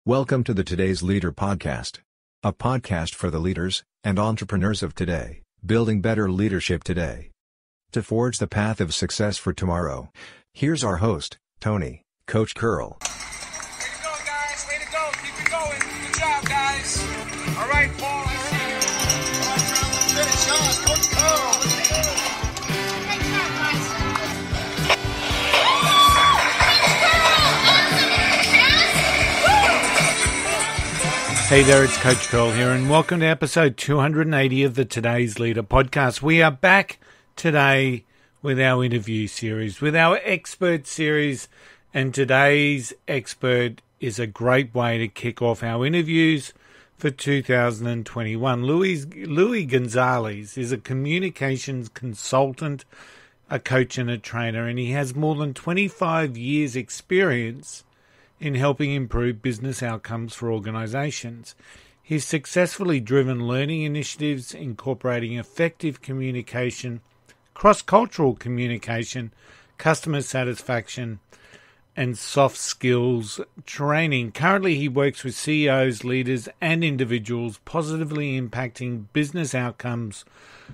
Welcome to the Today's Leader podcast, a podcast for the leaders and entrepreneurs of today, building better leadership today. To forge the path of success for tomorrow, here's our host, Tony, Coach Curl. Way to go, guys. Way to go. Keep it going. Good job, guys. All right, Paul, I see you. All right, Travis, finish on. Coach Curl. Let's go. Great job, guys. Hey there, it's Coach Curl here, and welcome to episode 280 of the Today's Leader podcast. We are back today with our interview series, with our expert series, and today's expert is a great way to kick off our interviews for 2021. Louis Gonzalez is a communications consultant, a coach and a trainer, and he has more than 25 years experience in helping improve business outcomes for organizations. He's successfully driven learning initiatives incorporating effective communication, cross-cultural communication, customer satisfaction, and soft skills training. Currently, he works with CEOs, leaders, and individuals, positively impacting business outcomes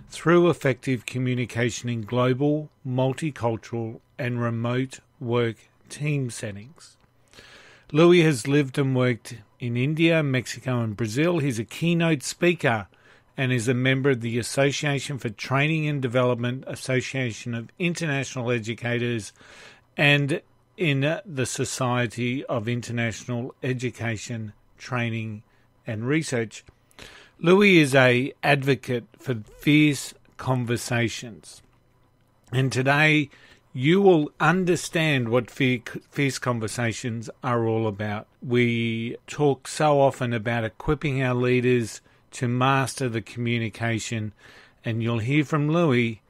through effective communication in global, multicultural, and remote work team settings. Louis has lived and worked in India, Mexico, and Brazil. He's a keynote speaker and is a member of the Association for Training and Development, Association of International Educators, and in the Society of International Education, Training and Research. Louis is an advocate for fierce conversations. And today, you will understand what fierce conversations are all about. We talk so often about equipping our leaders to master the communication, and you'll hear from Louis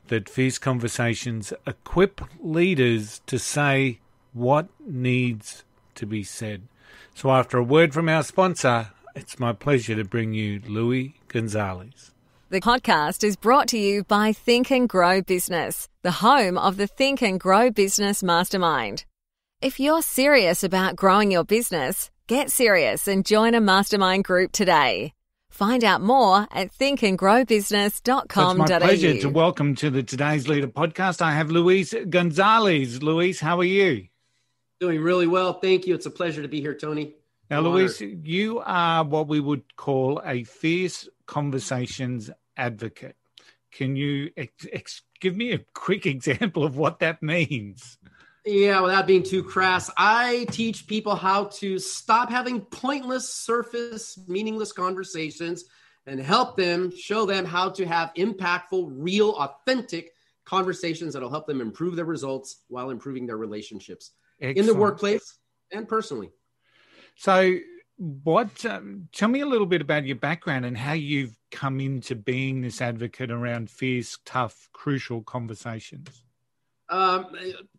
that fierce conversations equip leaders to say what needs to be said. So after a word from our sponsor, it's my pleasure to bring you Louis Gonzalez. The podcast is brought to you by Think and Grow Business, the home of the Think and Grow Business Mastermind. If you're serious about growing your business, get serious and join a mastermind group today. Find out more at thinkandgrowbusiness.com.au. It's my pleasure to welcome to the Today's Leader podcast. I have Luis Gonzalez. Luis, how are you? Doing really well. Thank you. It's a pleasure to be here, Tony. Now, Luis, you are what we would call a fierce conversations advocate. Can you give me a quick example of what that means? Yeah, without being too crass, I teach people how to stop having pointless, surface, meaningless conversations and help them, show them how to have impactful, real, authentic conversations that'll help them improve their results while improving their relationships in the workplace and personally. So tell me a little bit about your background and how you've come into being this advocate around fierce, tough, crucial conversations.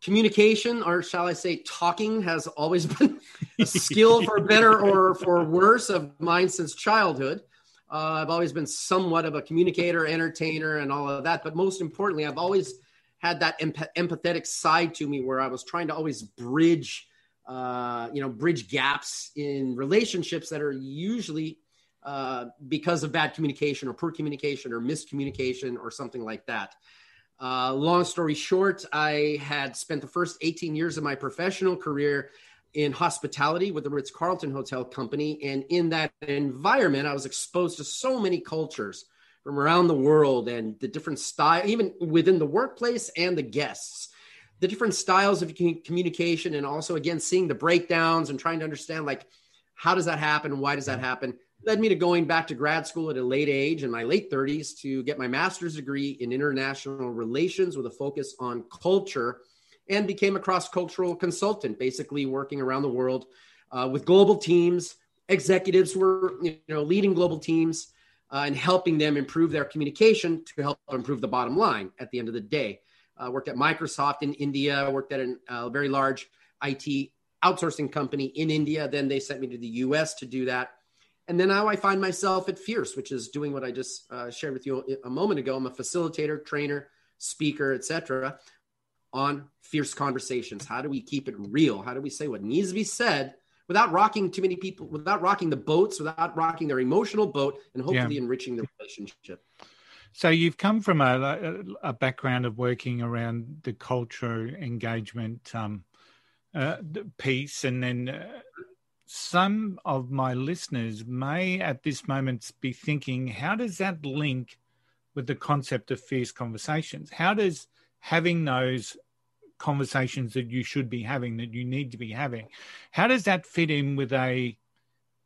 Communication, or shall I say talking, has always been a skill for better or for worse of mine since childhood. I've always been somewhat of a communicator, entertainer, and all of that. But most importantly, I've always had that empathetic side to me where I was trying to always bridge gaps in relationships that are usually because of bad communication or poor communication or miscommunication or something like that. Long story short, I had spent the first 18 years of my professional career in hospitality with the Ritz-Carlton Hotel Company. And in that environment, I was exposed to so many cultures from around the world and the different style, even within the workplace and the guests. The different styles of communication, and also, again, seeing the breakdowns and trying to understand, like, how does that happen? Why does that happen? Led me to going back to grad school at a late age, in my late 30s, to get my master's degree in international relations with a focus on culture, and became a cross-cultural consultant, basically working around the world with global teams, executives who were leading global teams and helping them improve their communication to help improve the bottom line at the end of the day. Worked at Microsoft in India, worked at a very large IT outsourcing company in India. Then they sent me to the US to do that. And then now I find myself at Fierce, which is doing what I just shared with you a moment ago. I'm a facilitator, trainer, speaker, etc. on fierce conversations. How do we keep it real? How do we say what needs to be said without rocking too many people, without rocking the boats, without rocking their emotional boat, and hopefully enriching the relationship. So you've come from a background of working around the culture engagement piece, and then some of my listeners may at this moment be thinking, how does that link with the concept of fierce conversations? How does having those conversations that you should be having, that you need to be having, how does that fit in with a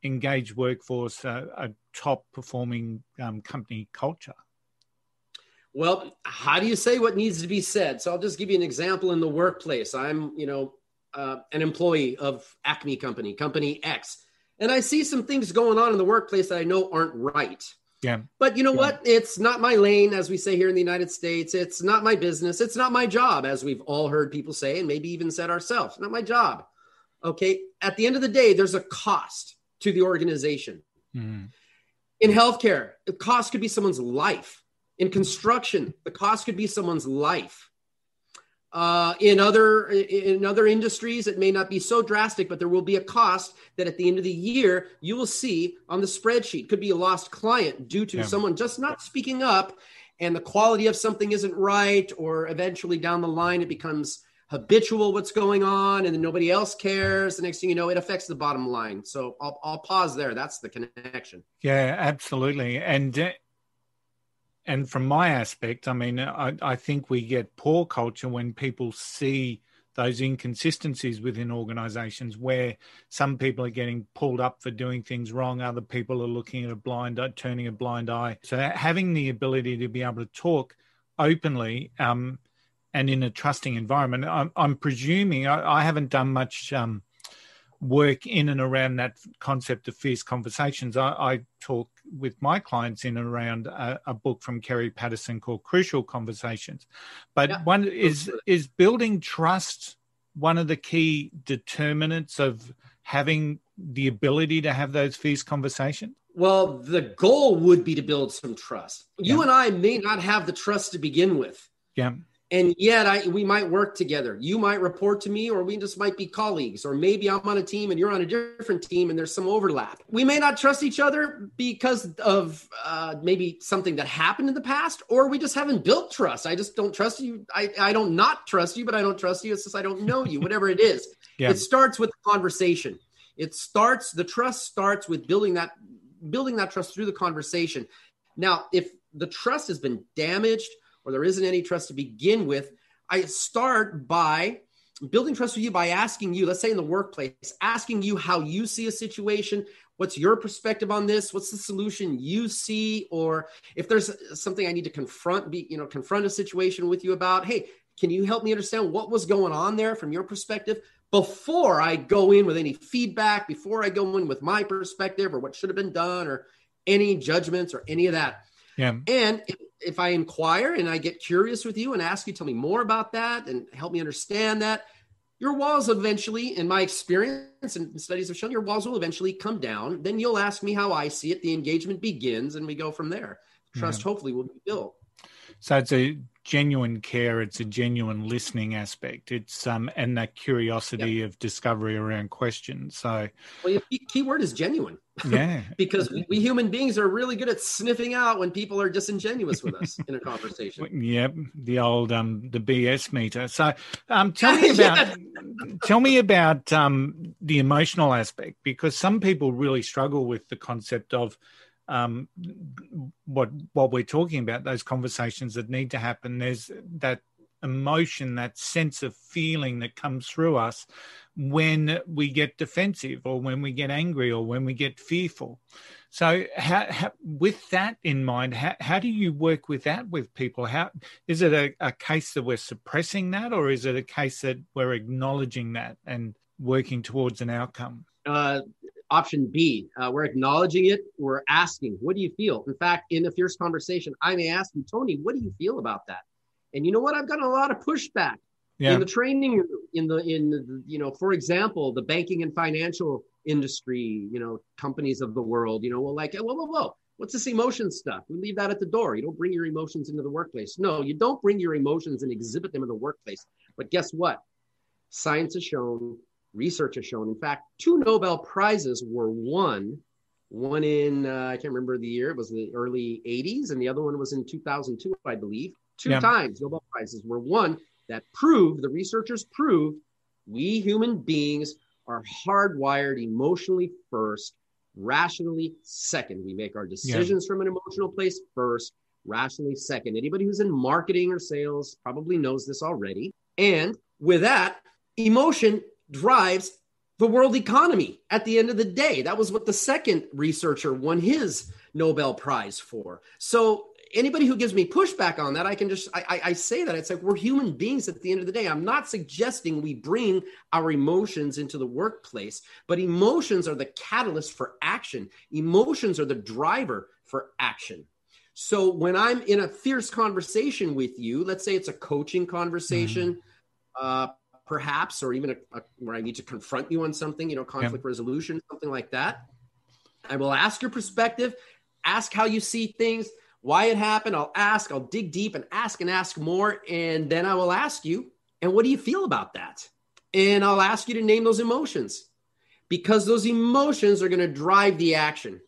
engaged workforce, a top performing company culture? Well, how do you say what needs to be said? So I'll just give you an example in the workplace. I'm, an employee of Acme Company X, and I see some things going on in the workplace that I know aren't right. Yeah. But you know what? It's not my lane, as we say here in the United States. It's not my business. It's not my job, as we've all heard people say, and maybe even said ourselves. Not my job. Okay. At the end of the day, there's a cost to the organization. In healthcare, the cost could be someone's life. In construction, the cost could be someone's life. In other industries, it may not be so drastic, but there will be a cost that at the end of the year, you will see on the spreadsheet. Could be a lost client due to someone just not speaking up, and the quality of something isn't right, or eventually down the line, it becomes habitual what's going on, and then nobody else cares. The next thing you know, it affects the bottom line. So I'll pause there. That's the connection. Yeah, absolutely. And from my aspect, I mean, I think we get poor culture when people see those inconsistencies within organizations, where some people are getting pulled up for doing things wrong, other people are looking at turning a blind eye. So having the ability to be able to talk openly and in a trusting environment, I'm presuming, I haven't done much work in and around that concept of fierce conversations. I talk with my clients in and around a book from Kerry Patterson called Crucial Conversations. But one is building trust one of the key determinants of having the ability to have those fierce conversations? Well, the goal would be to build some trust. You and I may not have the trust to begin with. Yeah. And yet we might work together. You might report to me, or we just might be colleagues, or maybe I'm on a team and you're on a different team and there's some overlap. We may not trust each other because of maybe something that happened in the past, or we just haven't built trust. I just don't trust you. I don't not trust you, but I don't trust you. It's just I don't know you, whatever it is. It starts with the conversation. The trust starts with building that trust through the conversation. Now, if the trust has been damaged, or there isn't any trust to begin with, I start by building trust with you by asking you, let's say in the workplace, asking you how you see a situation. What's your perspective on this? What's the solution you see? Or if there's something I need to confront a situation with you about, hey, can you help me understand what was going on there from your perspective before I go in with any feedback, before I go in with my perspective or what should have been done or any judgments or any of that. Yeah. And if I inquire and I get curious with you and ask you, tell me more about that and help me understand that, your walls eventually, in my experience and studies have shown, your walls will eventually come down. Then you'll ask me how I see it. The engagement begins and we go from there. Trust hopefully will be built. So it's a genuine care. It's a genuine listening aspect. It's and that curiosity of discovery around questions. So, well, the key word is genuine. Yeah, because we human beings are really good at sniffing out when people are disingenuous with us in a conversation. Yep, the old the BS meter. So, tell me about the emotional aspect, because some people really struggle with the concept of what we're talking about, those conversations that need to happen. There's that emotion, that sense of feeling that comes through us when we get defensive or when we get angry or when we get fearful. So how, with that in mind, how do you work with that with people? How is it a case that we're suppressing that, or is it a case that we're acknowledging that and working towards an outcome? Option B, we're acknowledging it. We're asking, what do you feel? In fact, in a fierce conversation, I may ask you, Tony, what do you feel about that? And you know what? I've gotten a lot of pushback in the training room, for example, the banking and financial industry, companies of the world, whoa, what's this emotion stuff? We leave that at the door. You don't bring your emotions into the workplace. No, you don't bring your emotions and exhibit them in the workplace. But guess what? Science has shown research has shown. In fact, 2 Nobel Prizes were won. One in, I can't remember the year, it was the early 80s, and the other one was in 2002, I believe. Two times Nobel Prizes were won that proved, the researchers proved, we human beings are hardwired emotionally first, rationally second. We make our decisions from an emotional place first, rationally second. Anybody who's in marketing or sales probably knows this already. And with that, emotion drives the world economy at the end of the day. That was what the second researcher won his Nobel Prize for. So anybody who gives me pushback on that, I say that it's like, we're human beings at the end of the day. I'm not suggesting we bring our emotions into the workplace, but emotions are the catalyst for action. Emotions are the driver for action. So when I'm in a fierce conversation with you, let's say it's a coaching conversation, perhaps, or even where I need to confront you on something, conflict resolution, something like that. I will ask your perspective, ask how you see things, why it happened. I'll dig deep and ask more. And then I will ask you, and what do you feel about that? And I'll ask you to name those emotions, because those emotions are going to drive the action.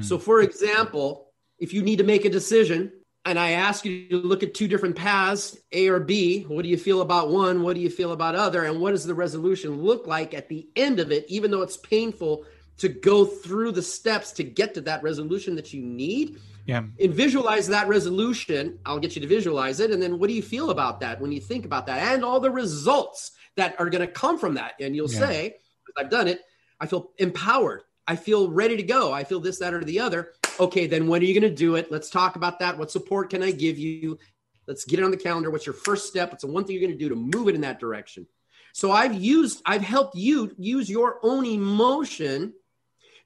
So for example, if you need to make a decision, and I ask you to look at 2 different paths, A or B, what do you feel about one? What do you feel about other? And what does the resolution look like at the end of it, even though it's painful to go through the steps to get to that resolution that you need? And visualize that resolution. I'll get you to visualize it. And then what do you feel about that when you think about that and all the results that are going to come from that? And you'll say, I've done it, I feel empowered. I feel ready to go. I feel this, that, or the other. Okay, then when are you going to do it? Let's talk about that. What support can I give you? Let's get it on the calendar. What's your first step? What's the one thing you're going to do to move it in that direction? So I've helped you use your own emotion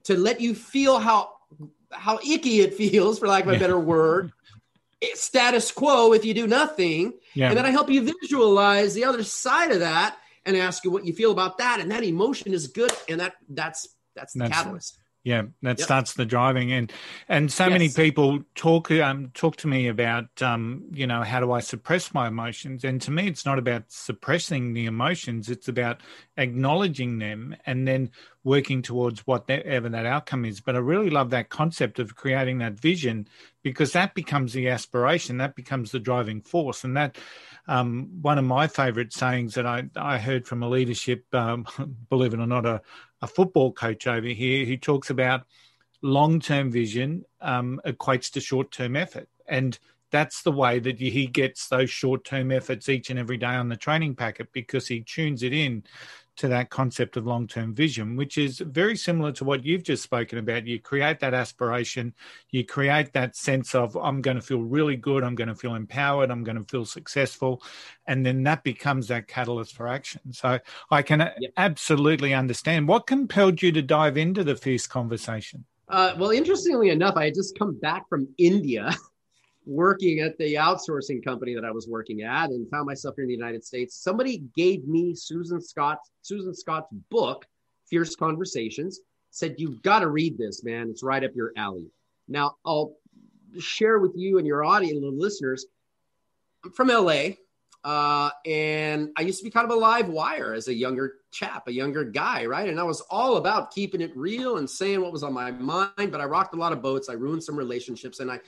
to let you feel how icky it feels, for lack of a better word, status quo if you do nothing. And then I help you visualize the other side of that and ask you what you feel about that. And that emotion is good. And that's the catalyst. Starts the driving. And so many people talk to me about, how do I suppress my emotions? And to me, it's not about suppressing the emotions. It's about acknowledging them and then working towards whatever that outcome is. But I really love that concept of creating that vision, because that becomes the aspiration, that becomes the driving force. And that one of my favorite sayings that I heard from a leadership, believe it or not, a football coach over here, he talks about long-term vision equates to short-term effort. And that's the way that he gets those short-term efforts each and every day on the training packet, because he tunes it in to that concept of long-term vision, which is very similar to what you've just spoken about. You create that aspiration, you create that sense of, I'm going to feel really good, I'm going to feel empowered, I'm going to feel successful, and then that becomes that catalyst for action. So I can absolutely understand. What compelled you to dive into the Fierce Conversation? Well, interestingly enough, I had just come back from India working at the outsourcing company that I was working at, and found myself here in the United States. Somebody gave me Susan Scott's book, Fierce Conversations, said, you've got to read this, man. It's right up your alley. Now, I'll share with you and your audience, the listeners, I'm from LA, and I used to be kind of a live wire as a younger chap, a younger guy, right? And I was all about keeping it real and saying what was on my mind, but I rocked a lot of boats. I ruined some relationships, and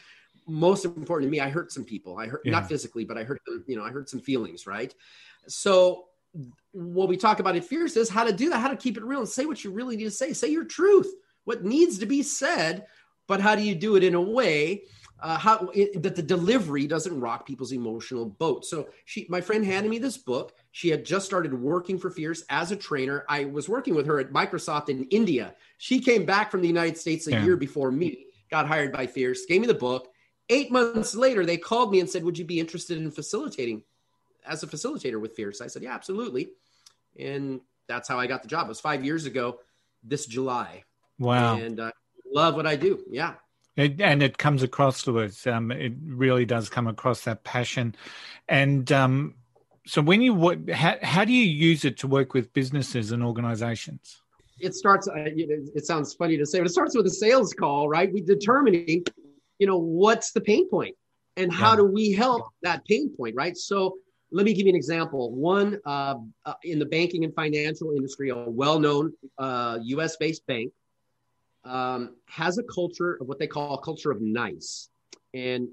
most important to me, I hurt some people. I hurt, not physically, but I hurt them, I hurt some feelings, right? So what we talk about at Fierce is how to do that, how to keep it real and say what you really need to say. Say your truth, what needs to be said, but how do you do it in a way that the delivery doesn't rock people's emotional boat? So my friend handed me this book. She had just started working for Fierce as a trainer. I was working with her at Microsoft in India. She came back from the United States a year before me, got hired by Fierce, gave me the book. 8 months later, they called me and said, would you be interested in facilitating as a facilitator with Fierce? I said, yeah, absolutely. And that's how I got the job. It was 5 years ago this July. Wow. And I love what I do. Yeah. And it comes across to us. It really does come across, that passion. And so when how do you use it to work with businesses and organizations? It starts, it sounds funny to say, but it starts with a sales call, right? We determining, what's the pain point and how do we help that pain point, right? So Let me give you an example. One, in the banking and financial industry, a well-known U.S.-based bank has a culture of what they call a culture of nice. And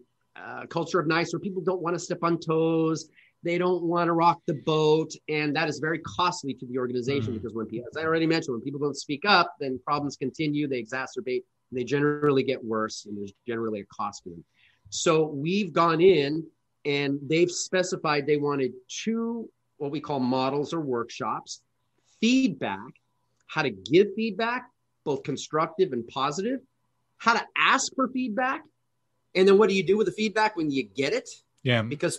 culture of nice where people don't want to step on toes. They don't want to rock the boat. And that is very costly to the organization because when people, as I already mentioned, when people don't speak up, then problems continue, they exacerbate, and they generally get worse, and there's generally a cost to them. So we've gone in and they've specified they wanted 2, what we call models or workshops, feedback, how to give feedback, both constructive and positive, how to ask for feedback, and then what do you do with the feedback when you get it? Yeah. Because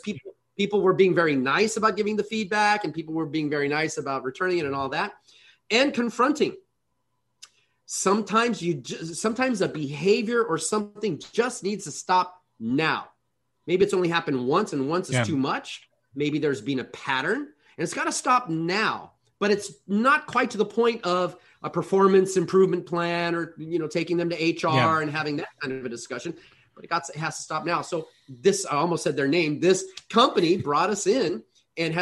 people were being very nice about giving the feedback, and people were being very nice about returning it and all that, and confronting. Sometimes a behavior or something just needs to stop now. Maybe it's only happened once, and once is too much. Maybe there's been a pattern, and it's got to stop now. But it's not quite to the point of a performance improvement plan or, taking them to HR and having that kind of a discussion. But it has to stop now. So this, I almost said their name. This company brought us in and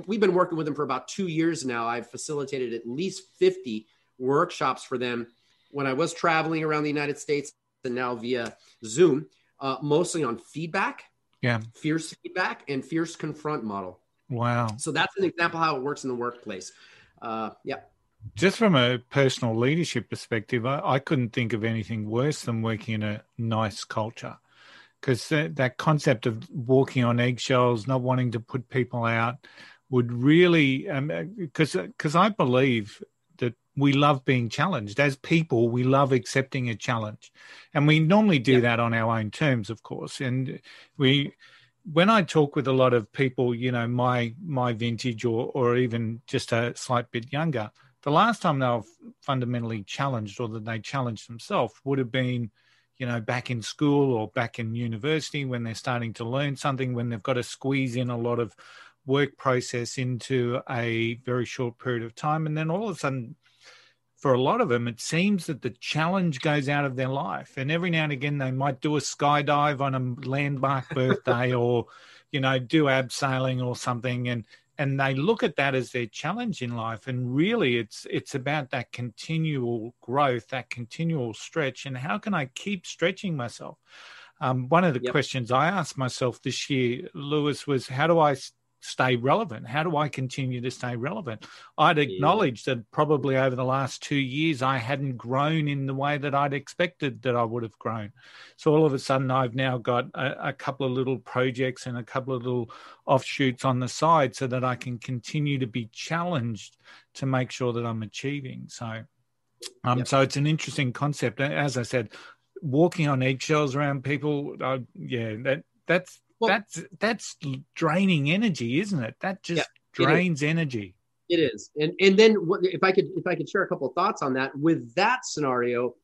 we've been working with them for about 2 years now. I've facilitated at least 50 workshops for them when I was traveling around the United States and now via Zoom, mostly on feedback, fierce feedback and fierce confront model. Wow. So that's an example how it works in the workplace. Just from a personal leadership perspective, I couldn't think of anything worse than working in a nice culture, because that concept of walking on eggshells, not wanting to put people out, would really, because I believe that we love being challenged. As people, we love accepting a challenge. And we normally do that on our own terms, of course. And when I talk with a lot of people, my vintage or even just a slight bit younger, the last time they were fundamentally challenged or that they challenged themselves would have been, back in school or back in university when they're starting to learn something, when they've got to squeeze in a lot of work process into a very short period of time. And then all of a sudden, for a lot of them, it seems that the challenge goes out of their life. And every now and again, they might do a skydive on a landmark birthday or, do abseiling or something. And they look at that as their challenge in life. And really, it's about that continual growth, that continual stretch. And how can I keep stretching myself? One of the questions I asked myself this year, Lewis, was how do I stay relevant? How do I continue to stay relevant? I'd acknowledged that probably over the last 2 years, I hadn't grown in the way that I'd expected that I would have grown. So all of a sudden, I've now got a couple of little projects and a couple of little offshoots on the side so that I can continue to be challenged to make sure that I'm achieving. So, so it's an interesting concept. As I said, walking on eggshells around people, that's draining energy, isn't it? That just drains energy. It is. And then if I could share a couple of thoughts on that, with that scenario,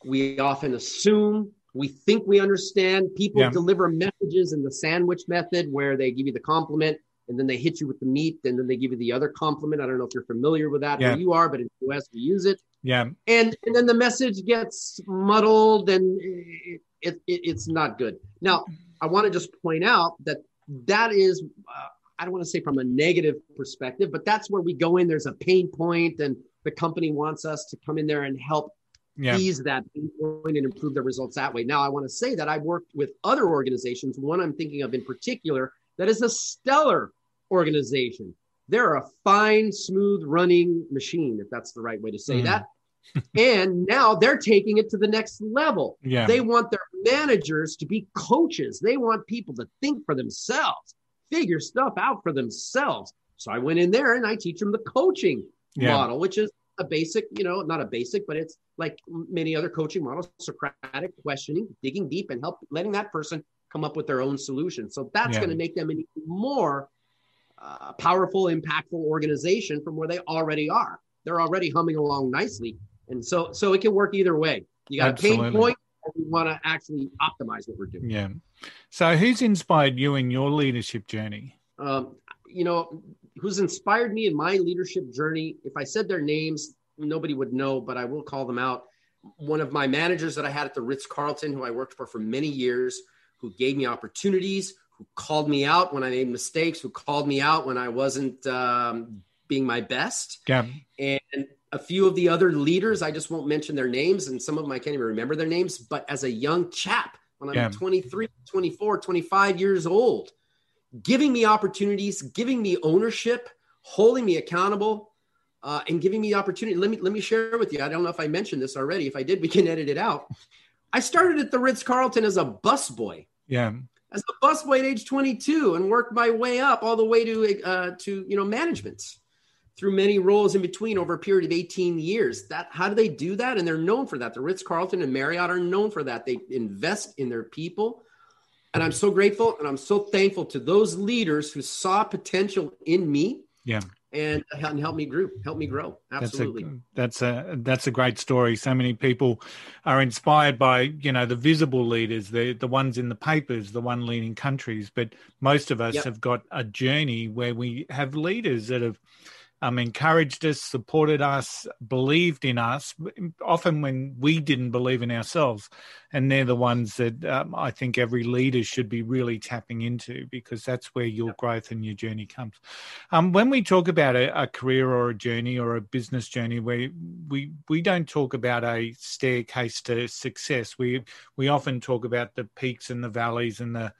we often assume, we think we understand. People deliver messages in the sandwich method where they give you the compliment and then they hit you with the meat and then they give you the other compliment. I don't know if you're familiar with that where you are, but in the US we use it. Yeah. And then the message gets muddled and it's not good. Now, I want to just point out that is, I don't want to say from a negative perspective, but that's where we go in. There's a pain point and the company wants us to come in there and help ease that pain point and improve the results that way. Now, I want to say that I've worked with other organizations. One I'm thinking of in particular, that is a stellar organization. They're a fine, smooth running machine, if that's the right way to say that. And now they're taking it to the next level. Yeah. They want their managers to be coaches. They want people to think for themselves, figure stuff out for themselves. So I went in there and I teach them the coaching model, which is a basic, not a basic, but it's like many other coaching models, Socratic questioning, digging deep and letting that person come up with their own solution. So that's going to make them an even more powerful, impactful organization from where they already are. They're already humming along nicely. And so it can work either way. You got a pain point, or we want to actually optimize what we're doing. Yeah. So who's inspired you in your leadership journey? Who's inspired me in my leadership journey? If I said their names, nobody would know, but I will call them out. One of my managers that I had at the Ritz-Carlton, who I worked for many years, who gave me opportunities, who called me out when I made mistakes, who called me out when I wasn't being my best. Yeah. And a few of the other leaders, I just won't mention their names, and some of them I can't even remember their names, but as a young chap, when I'm 23, 24, 25 years old, giving me opportunities, giving me ownership, holding me accountable, and giving me opportunity. Let me share with you. I don't know if I mentioned this already. If I did, we can edit it out. I started at the Ritz-Carlton as a busboy. Yeah. As a busboy at age 22, and worked my way up all the way to management, through many roles in between over a period of 18 years. How do they do that? And they're known for that. The Ritz-Carlton and Marriott are known for that. They invest in their people. And I'm so grateful and I'm so thankful to those leaders who saw potential in me. Yeah. And help me grow. Absolutely. That's a great story. So many people are inspired by, the visible leaders, the ones in the papers, the one leading countries. But most of us have got a journey where we have leaders that have encouraged us, supported us, believed in us, often when we didn't believe in ourselves. And they're the ones that I think every leader should be really tapping into, because that's where your growth and your journey comes. When we talk about a career or a journey or a business journey, we don't talk about a staircase to success. We often talk about the peaks and the valleys and the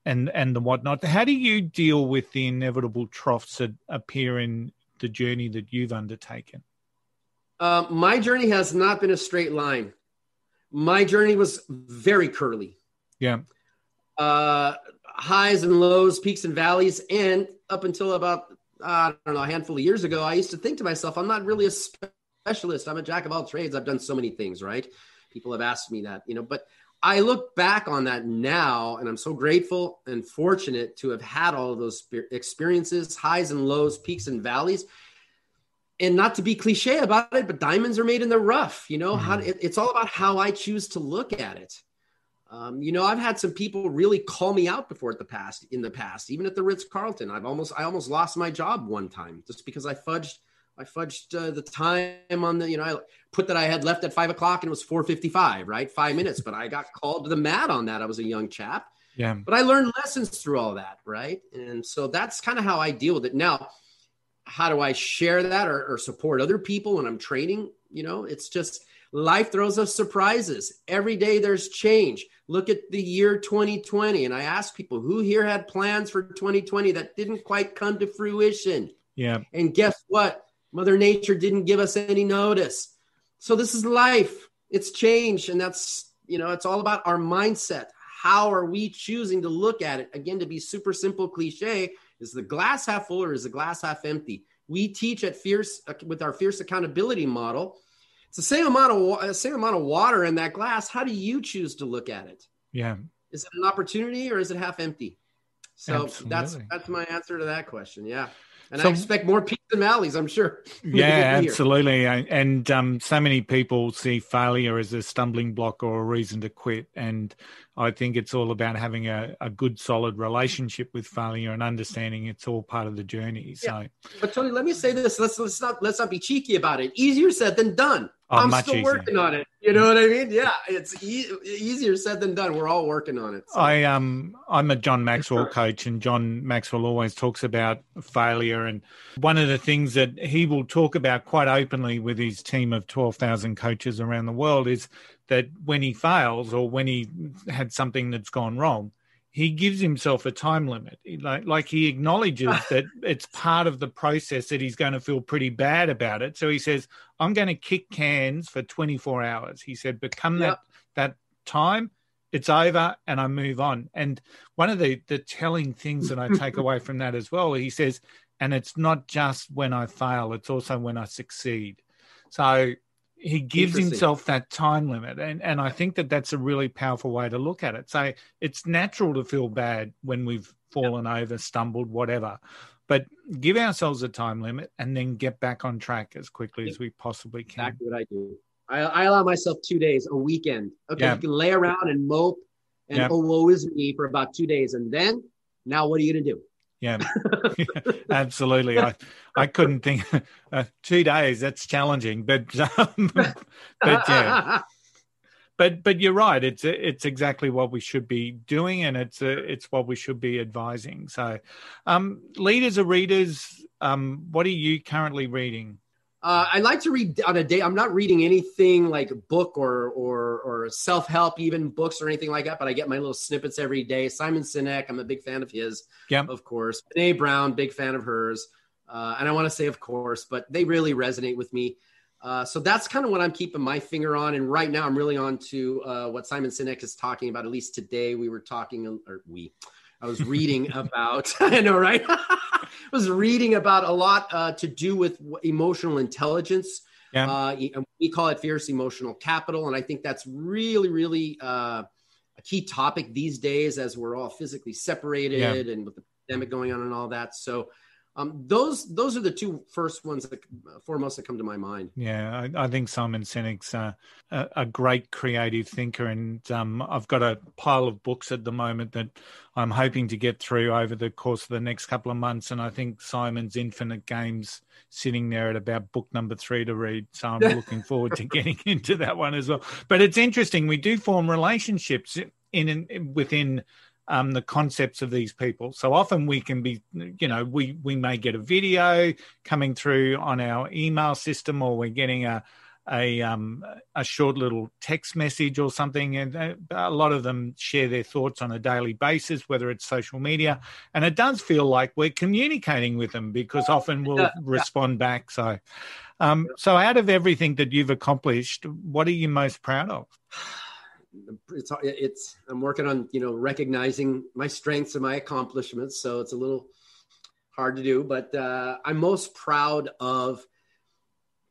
and the whatnot. How do you deal with the inevitable troughs that appear in the journey that you've undertaken? My journey has not been a straight line. My journey was very curly. Yeah. Highs and lows, peaks and valleys. And up until about, a handful of years ago, I used to think to myself, I'm not really a specialist. I'm a jack of all trades. I've done so many things, right? People have asked me that, but I look back on that now, and I'm so grateful and fortunate to have had all of those experiences, highs and lows, peaks and valleys. And not to be cliche about it, but diamonds are made in the rough. It's all about how I choose to look at it. I've had some people really call me out before in the past, even at the Ritz-Carlton. I almost lost my job one time just because I fudged the time on I put that I had left at 5 o'clock and it was 4:55, right? 5 minutes, but I got called to the mat on that. I was a young chap. Yeah. But I learned lessons through all that, right? And so that's kind of how I deal with it. Now, how do I share that or support other people when I'm training? It's just life throws us surprises. Every day there's change. Look at the year 2020. And I ask people, who here had plans for 2020 that didn't quite come to fruition? Yeah. And guess what? Mother Nature didn't give us any notice. So this is life. It's change. And that's, it's all about our mindset. How are we choosing to look at it? Again, to be super simple cliche, is the glass half full or is the glass half empty? We teach with our Fierce Accountability model. It's the same amount of water in that glass. How do you choose to look at it? Yeah. Is it an opportunity or is it half empty? So Absolutely. that's my answer to that question. Yeah. And I expect more peaks and valleys, I'm sure. Yeah, absolutely. And so many people see failure as a stumbling block or a reason to quit. And I think it's all about having a good, solid relationship with failure and understanding it's all part of the journey. So, but Tony, let me say this. Let's not be cheeky about it. Easier said than done. I'm still working on it. You know what I mean? Yeah, it's easier said than done. We're all working on it. So. I'm a John Maxwell coach, and John Maxwell always talks about failure. And one of the things that he will talk about quite openly with his team of 12,000 coaches around the world is that when he fails or when he had something that's gone wrong, he gives himself a time limit. Like he acknowledges that it's part of the process that he's going to feel pretty bad about it. So he says, I'm going to kick cans for 24 hours. He said, but come that time, it's over and I move on. And one of the telling things that I take away from that as well, he says, and it's not just when I fail, it's also when I succeed. So he gives himself that time limit. And I think that that's a really powerful way to look at it. So it's natural to feel bad when we've fallen over, stumbled, whatever. But give ourselves a time limit and then get back on track as quickly as we possibly can. Exactly what I do. I allow myself 2 days, a weekend. Okay, you can lay around and mope and oh, woe is me for about 2 days. And then, now what are you going to do? Yeah, absolutely. I couldn't think 2 days. That's challenging, but yeah. but you're right. It's exactly what we should be doing, and it's what we should be advising. So, leaders or readers, what are you currently reading? I like to read on a day. I'm not reading anything like a book or self-help, even books or anything like that, but I get my little snippets every day. Simon Sinek, I'm a big fan of his, of course. Brené Brown, big fan of hers. And I want to say, of course, but they really resonate with me. So that's kind of what I'm keeping my finger on. And right now I'm really on to what Simon Sinek is talking about. At least today I was reading about, I know, right? I was reading about a lot to do with emotional intelligence. We call it fierce emotional capital. And I think that's really, really a key topic these days as we're all physically separated and with the pandemic going on and all that. So those are the two foremost that come to my mind. Yeah, I think Simon Sinek's a great creative thinker, and I've got a pile of books at the moment that I'm hoping to get through over the course of the next couple of months, and I think Simon's Infinite Games sitting there at about book number 3 to read, so I'm looking forward to getting into that one as well. But it's interesting, we do form relationships within the concepts of these people. So often we can be, we may get a video coming through on our email system, or we're getting a short little text message or something. And a lot of them share their thoughts on a daily basis, whether it's social media. And it does feel like we're communicating with them because often we'll respond back. So, so out of everything that you've accomplished, what are you most proud of? I'm working on, recognizing my strengths and my accomplishments. So it's a little hard to do, but I'm most proud of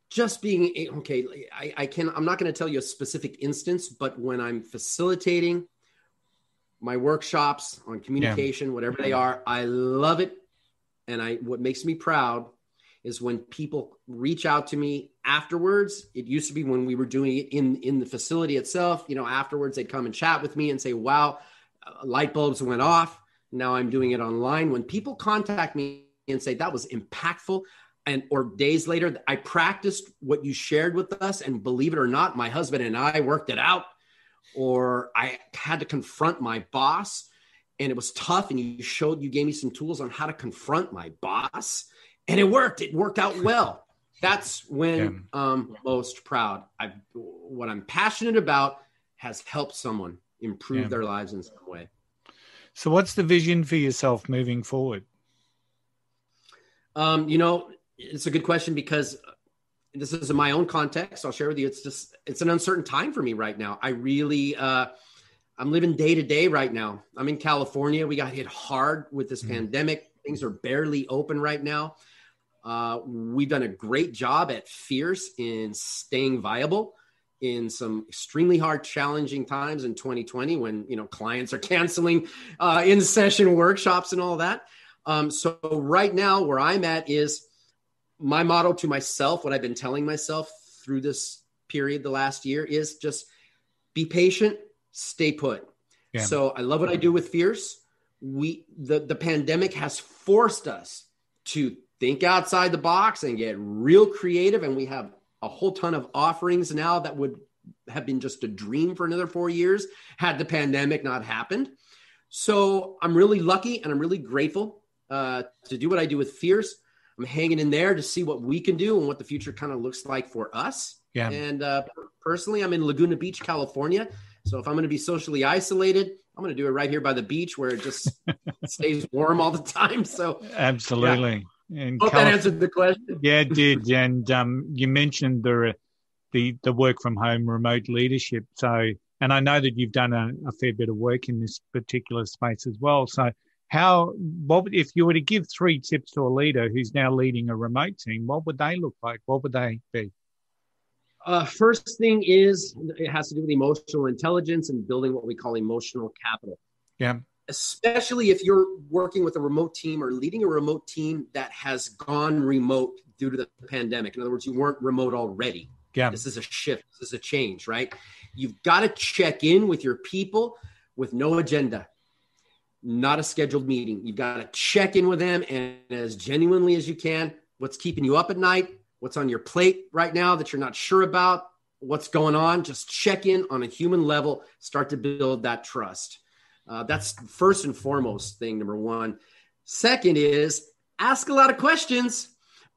just being, I'm not going to tell you a specific instance, but when I'm facilitating my workshops on communication, whatever they are, I love it. And what makes me proud is when people reach out to me afterwards. It used to be when we were doing it in the facility itself, afterwards they'd come and chat with me and say, wow, light bulbs went off. Now I'm doing it online. When people contact me and say that was impactful, or days later, I practiced what you shared with us, and believe it or not, my husband and I worked it out, or I had to confront my boss and it was tough, and you gave me some tools on how to confront my boss. And it worked out well. That's when I'm most proud. What I'm passionate about has helped someone improve their lives in some way. So what's the vision for yourself moving forward? It's a good question because this is in my own context. I'll share with you. It's an uncertain time for me right now. I really, I'm living day to day right now. I'm in California. We got hit hard with this pandemic. Things are barely open right now. We've done a great job at Fierce in staying viable in some extremely hard, challenging times in 2020 when, clients are canceling in-session workshops and all that. So right now where I'm at is my motto to myself, what I've been telling myself through this period the last year is just be patient, stay put. Yeah. So I love what I do with Fierce. The pandemic has forced us to think outside the box and get real creative. And we have a whole ton of offerings now that would have been just a dream for another 4 years had the pandemic not happened. So I'm really lucky and I'm really grateful to do what I do with Fierce. I'm hanging in there to see what we can do and what the future kind of looks like for us. Yeah. And personally, I'm in Laguna Beach, California. So if I'm going to be socially isolated, I'm going to do it right here by the beach where it just stays warm all the time. So absolutely. Yeah. And hope that answered the question. Yeah, it did. And you mentioned the work from home remote leadership. So, and I know that you've done a fair bit of work in this particular space as well. So what if you were to give 3 tips to a leader who's now leading a remote team, what would they look like? What would they be? First thing is it has to do with emotional intelligence and building what we call emotional capital. Yeah. Especially if you're working with a remote team or leading a remote team that has gone remote due to the pandemic. In other words, you weren't remote already. Yeah. This is a shift. This is a change, right? You've got to check in with your people with no agenda, not a scheduled meeting. You've got to check in with them and as genuinely as you can. What's keeping you up at night? What's on your plate right now that you're not sure about? what's going on, just check in on a human level, start to build that trust. That's first and foremost thing, number one. Second is ask a lot of questions,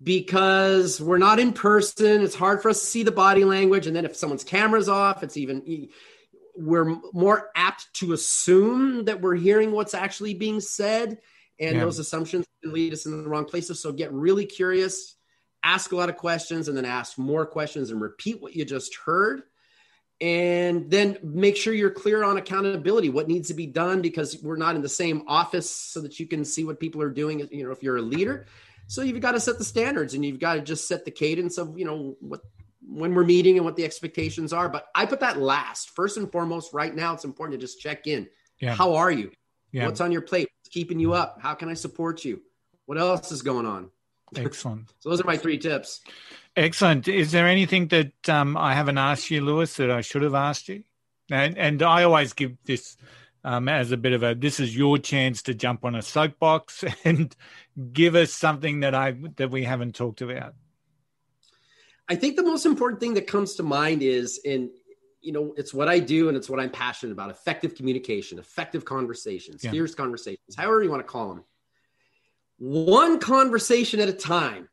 because we're not in person. It's hard for us to see the body language. And then if someone's camera's off, we're more apt to assume that we're hearing what's actually being said. And those assumptions can lead us in the wrong places. So get really curious, ask a lot of questions, and then ask more questions and repeat what you just heard. And then make sure you're clear on accountability, what needs to be done, because we're not in the same office so that you can see what people are doing, if you're a leader. So you've got to set the standards, and you've got to just set the cadence of, when we're meeting and what the expectations are. But I put that last. First and foremost, right now, it's important to just check in. Yeah. How are you? Yeah. What's on your plate? What's keeping you up? How can I support you? What else is going on? Excellent. So those are my 3 tips. Excellent. Is there anything that I haven't asked you, Lewis, that I should have asked you? And I always give this as a bit of this is your chance to jump on a soapbox and give us something that we haven't talked about. I think the most important thing that comes to mind is, it's what I do and it's what I'm passionate about: effective communication, effective conversations, fierce conversations, however you want to call them. One conversation at a time,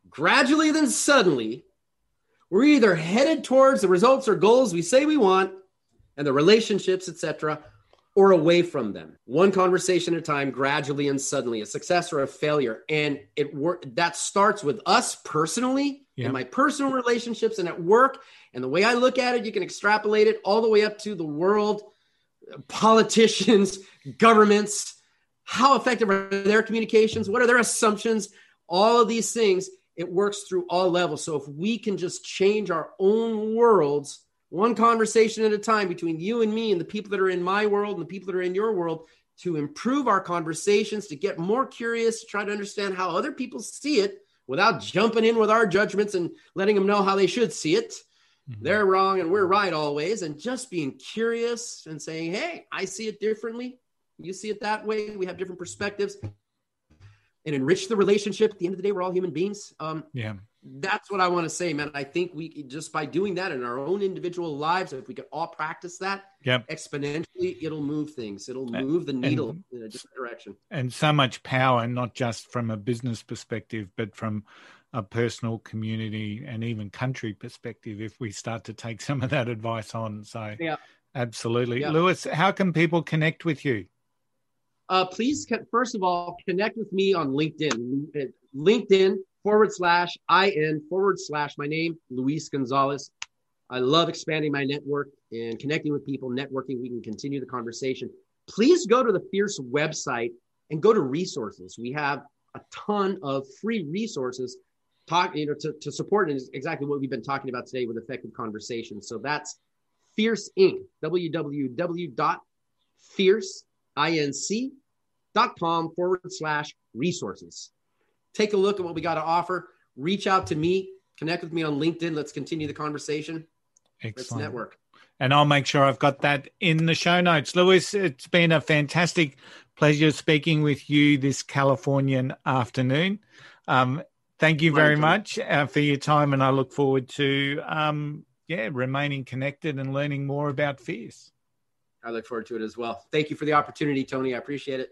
gradually then suddenly, we're either headed towards the results or goals we say we want and the relationships, etc., or away from them. One conversation at a time, gradually and suddenly, a success or a failure. And that starts with us personally, in my personal relationships and at work. And the way I look at it, you can extrapolate it all the way up to the world, politicians, governments. How effective are their communications? What are their assumptions? All of these things, it works through all levels. So if we can just change our own worlds, one conversation at a time between you and me and the people that are in my world and the people that are in your world, to improve our conversations, to get more curious, to try to understand how other people see it without jumping in with our judgments and letting them know how they should see it. Mm-hmm. They're wrong and we're right always. And just being curious and saying, hey, I see it differently. You see it that way. We have different perspectives, and enrich the relationship. At the end of the day, we're all human beings. That's what I want to say, man. I think we just by doing that in our own individual lives, if we could all practice that exponentially, it'll move things. It'll move the needle in a different direction. And so much power, not just from a business perspective, but from a personal, community, and even country perspective, if we start to take some of that advice on. So absolutely. Yeah. Lewis, how can people connect with you? Please, first of all, connect with me on LinkedIn. LinkedIn/IN/my name, Luis Gonzalez. I love expanding my network and connecting with people, networking. We can continue the conversation. Please go to the Fierce website and go to resources. We have a ton of free resources to support exactly what we've been talking about today with effective conversations. So that's Fierce Inc. www.fierceinc.com/resources. Take a look at what we got to offer. Reach out to me. Connect with me on LinkedIn. Let's continue the conversation. Excellent. Let's network. And I'll make sure I've got that in the show notes. Lewis, it's been a fantastic pleasure speaking with you this Californian afternoon. Thank you very much for your time, and I look forward to remaining connected and learning more about Fierce. I look forward to it as well. Thank you for the opportunity, Tony. I appreciate it.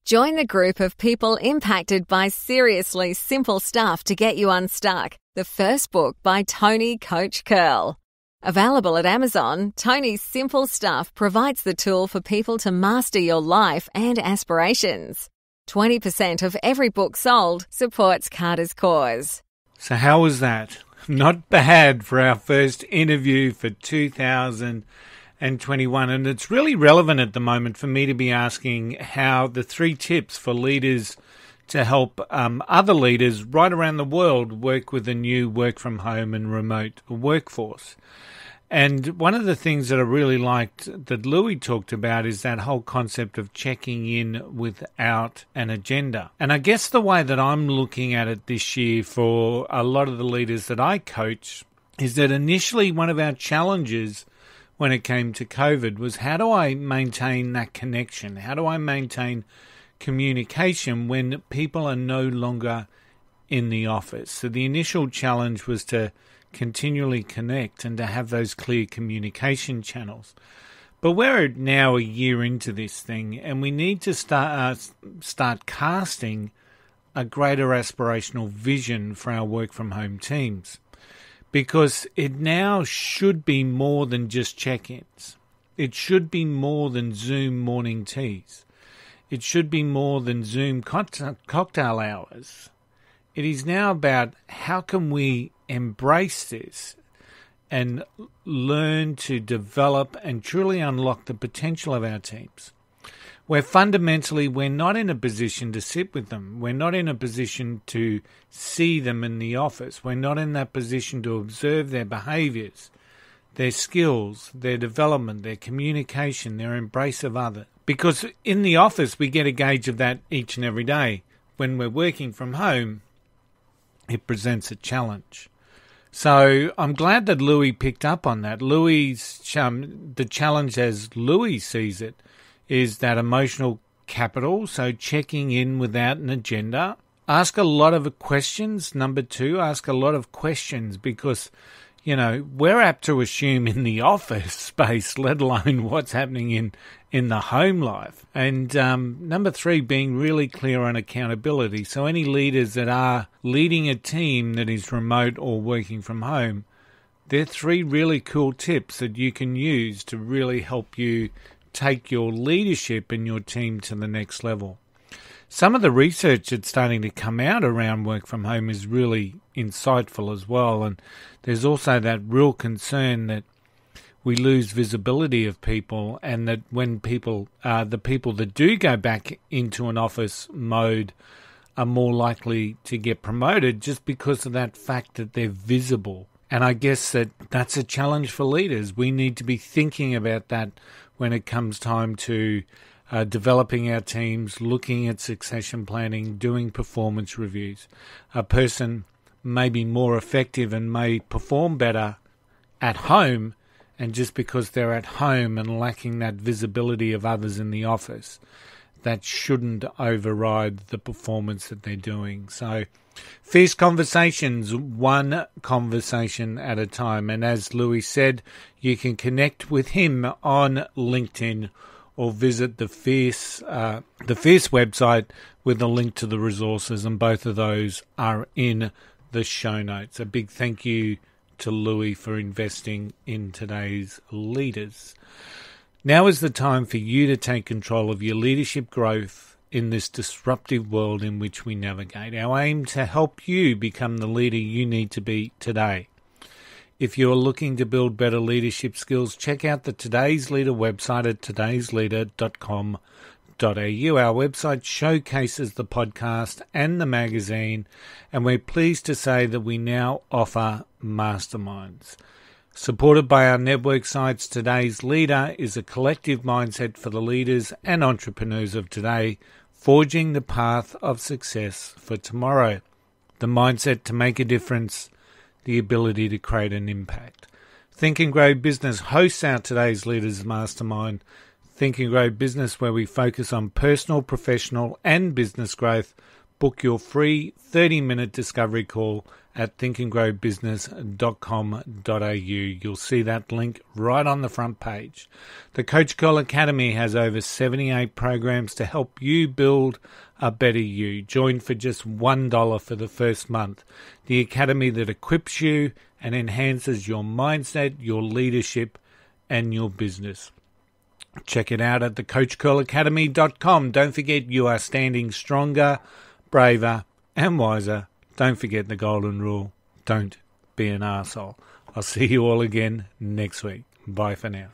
Join the group of people impacted by seriously simple stuff to get you unstuck. The first book by Tony Coach Curl. Available at Amazon, Tony's Simple Stuff provides the tool for people to master your life and aspirations. 20% of every book sold supports Carter's cause. So how was that? Not bad for our first interview for 2021. And it's really relevant at the moment for me to be asking how the 3 tips for leaders to help other leaders right around the world work with a new work from home and remote workforce. And one of the things that I really liked that Louis talked about is that whole concept of checking in without an agenda. And I guess the way that I'm looking at it this year for a lot of the leaders that I coach is that initially one of our challenges when it came to COVID was, how do I maintain that connection? How do I maintain communication when people are no longer in the office? So the initial challenge was to continually connect and to have those clear communication channels. But we're now a year into this thing, and we need to start casting a greater aspirational vision for our work from home teams, because it now should be more than just check-ins. It should be more than Zoom morning teas. It should be more than Zoom cocktail hours. It is now about how can we embrace this and learn to develop and truly unlock the potential of our teams, where fundamentally we're not in a position to sit with them. We're not in a position to see them in the office. We're not in that position to observe their behaviours, their skills, their development, their communication, their embrace of others. Because in the office, we get a gauge of that each and every day. When we're working from home, it presents a challenge. So I'm glad that Louis picked up on that. The challenge as Louis sees it is that emotional capital, so checking in without an agenda. Ask a lot of questions. Number 2, ask a lot of questions, because, we're apt to assume in the office space, let alone what's happening in the home life. And number 3, being really clear on accountability. So any leaders that are leading a team that is remote or working from home, they're 3 really cool tips that you can use to really help you take your leadership and your team to the next level. Some of the research that's starting to come out around work from home is really insightful as well. And there's also that real concern that we lose visibility of people, and that when the people that do go back into an office mode are more likely to get promoted just because of that fact that they're visible. And I guess that's a challenge for leaders. We need to be thinking about that when it comes time to developing our teams, looking at succession planning, doing performance reviews. A person may be more effective and may perform better at home, and just because they're at home and lacking that visibility of others in the office, that shouldn't override the performance that they're doing. So fierce conversations, one conversation at a time. And as Louis said, you can connect with him on LinkedIn or visit the Fierce website with a link to the resources, and both of those are in the show notes. A big thank you to Louis for investing in today's leaders. Now is the time for you to take control of your leadership growth in this disruptive world in which we navigate. Our aim to help you become the leader you need to be today. If you're looking to build better leadership skills, check out the Today's Leader website at todaysleader.com.au. Our website showcases the podcast and the magazine, and we're pleased to say that we now offer masterminds. Supported by our network sites, Today's Leader is a collective mindset for the leaders and entrepreneurs of today, forging the path of success for tomorrow. The mindset to make a difference, the ability to create an impact. Think and Grow Business hosts our Today's Leaders Mastermind. Think and Grow Business, where we focus on personal, professional and business growth. Book your free 30-minute discovery call at thinkandgrowbusiness.com.au. You'll see that link right on the front page. The Coach Call Academy has over 78 programs to help you build a better you. Join for just $1 for the first month. The academy that equips you and enhances your mindset, your leadership, and your business. Check it out at thecoachcallacademy.com. Don't forget, you are standing stronger, braver, and wiser. Don't forget the golden rule. Don't be an arsehole. I'll see you all again next week. Bye for now.